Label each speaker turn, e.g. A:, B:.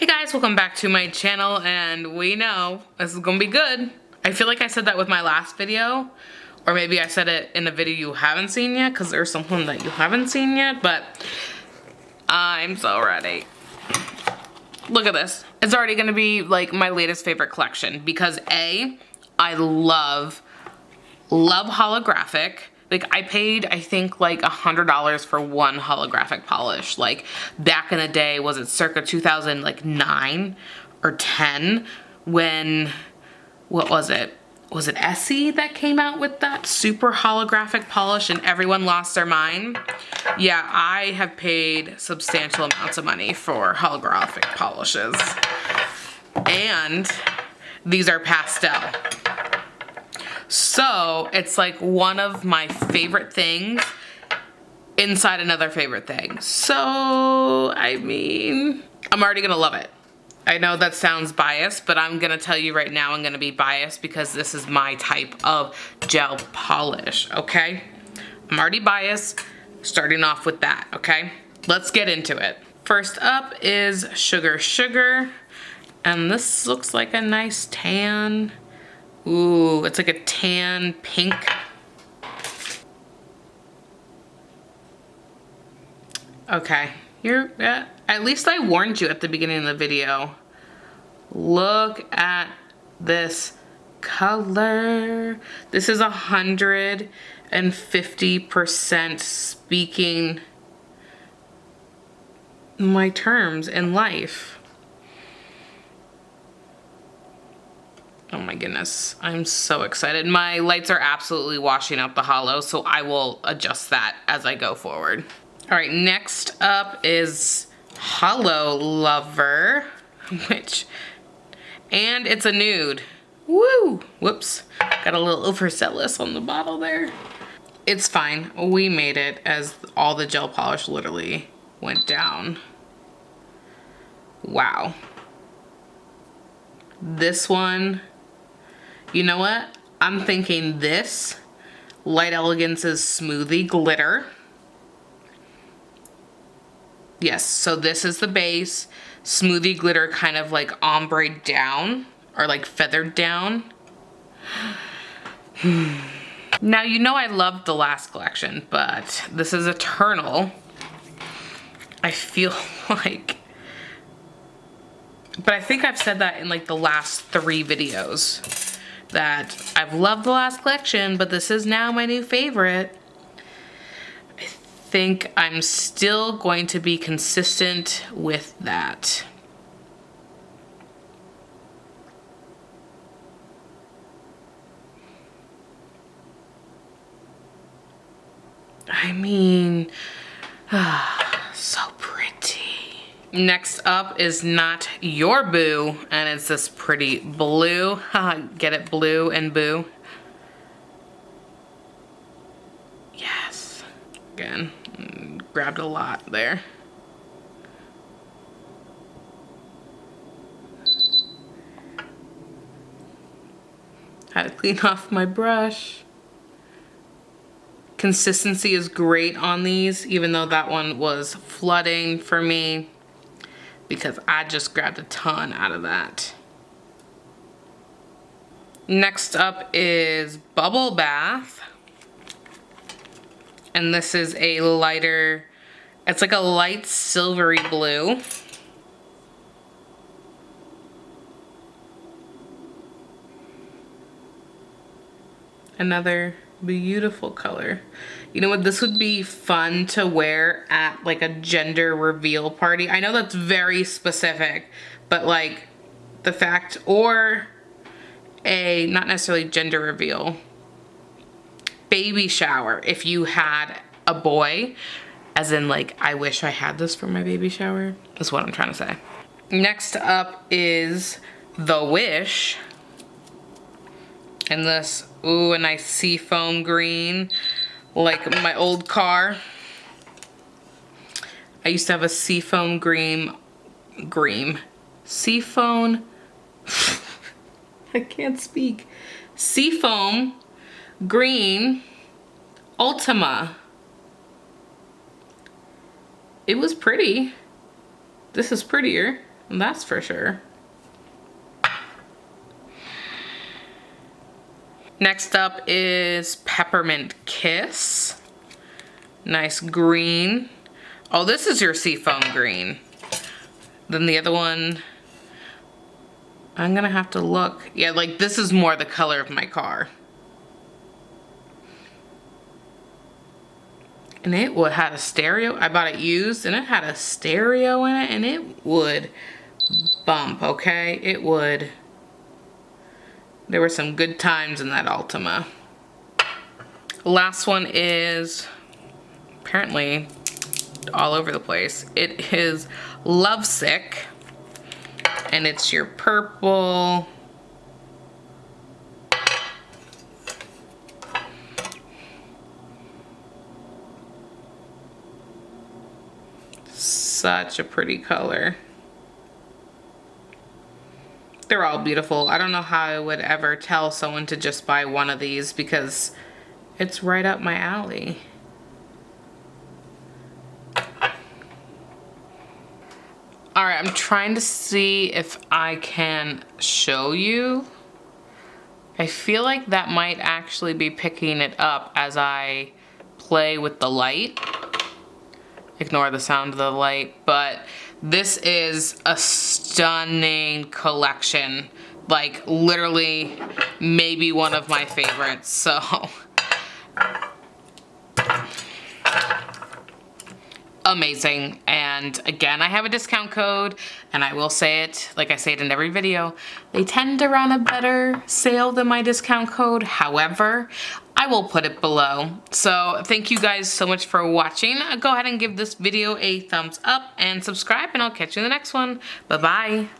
A: Hey guys, welcome back to my channel, and we know this is gonna be good. I feel like I said that with my last video, or maybe I said it in a video you haven't seen yet, because there's something that you haven't seen yet, but I'm so ready. Look at this. It's already gonna be like my latest favorite collection, because A, I love holographic. Like, I paid, I think, like $100 for one holographic polish. Like, back in the day, was it circa 2009 or 10 when, what was it? Was it Essie that came out with that super holographic polish and everyone lost their mind? Yeah, I have paid substantial amounts of money for holographic polishes. And these are pastel. So it's like one of my favorite things inside another favorite thing. So, I mean, I'm already gonna love it. I know that sounds biased, but I'm gonna tell you right now I'm gonna be biased because this is my type of gel polish, okay? I'm already biased, starting off with that, okay? Let's get into it. First up is Sugar Sugar, and this looks like a nice tan. Ooh, it's like a tan pink. Okay, at least I warned you at the beginning of the video. Look at this color. This is 150% speaking my terms in life. Oh my goodness, I'm so excited. My lights are absolutely washing out the holo, so I will adjust that as I go forward. All right, next up is Holo Lover, and it's a nude. Woo, whoops, got a little overzealous on the bottle there. It's fine, we made it as all the gel polish literally went down. Wow. This one, you know what? I'm thinking this, Light Elegance's Smoothie Glitter. Yes, so this is the base. Smoothie Glitter kind of like ombre down, or like feathered down. Now, you know I loved the last collection, but this is Eternal. I feel like, but I think I've said that in like the last 3 videos. That I've loved the last collection, but this is now my new favorite. I think I'm still going to be consistent with that. I mean, so pretty. Next up is Not Your Boo, and it's this pretty blue. Get it? Blue and boo. Yes. Again, grabbed a lot there. Had to clean off my brush. Consistency is great on these, even though that one was flooding for me, because I just grabbed a ton out of that. Next up is Bubble Bath. And this is a lighter, it's like a light silvery blue. Another beautiful color. You know what, this would be fun to wear at like a gender reveal party. I know that's very specific, but like the fact, or a, not necessarily gender reveal, baby shower. If you had a boy, as in like, I wish I had this for my baby shower, is what I'm trying to say. Next up is The Wish. And this, ooh, a nice seafoam green, like my old car. I used to have a seafoam seafoam, I can't speak. Seafoam green Ultima. It was pretty. This is prettier. That's for sure. Next up is Peppermint Kiss. Nice green. Oh, this is your seafoam green. Then the other one, I'm gonna have to look. Yeah, like this is more the color of my car. And it had a stereo. I bought it used and it had a stereo in it and it would bump, okay? It would. There were some good times in that Altima. Last one is apparently all over the place. It is Lovesick and it's your purple. Such a pretty color. They're all beautiful. I don't know how I would ever tell someone to just buy one of these because it's right up my alley. All right, I'm trying to see if I can show you. I feel like that might actually be picking it up as I play with the light. Ignore the sound of the light, but this is a stunning collection. Like literally maybe one of my favorites, so. Amazing. And again, I have a discount code and I will say it like I say it in every video. They tend to run a better sale than my discount code. However, I will put it below. So thank you guys so much for watching. Go ahead and give this video a thumbs up and subscribe and I'll catch you in the next one. Bye-bye.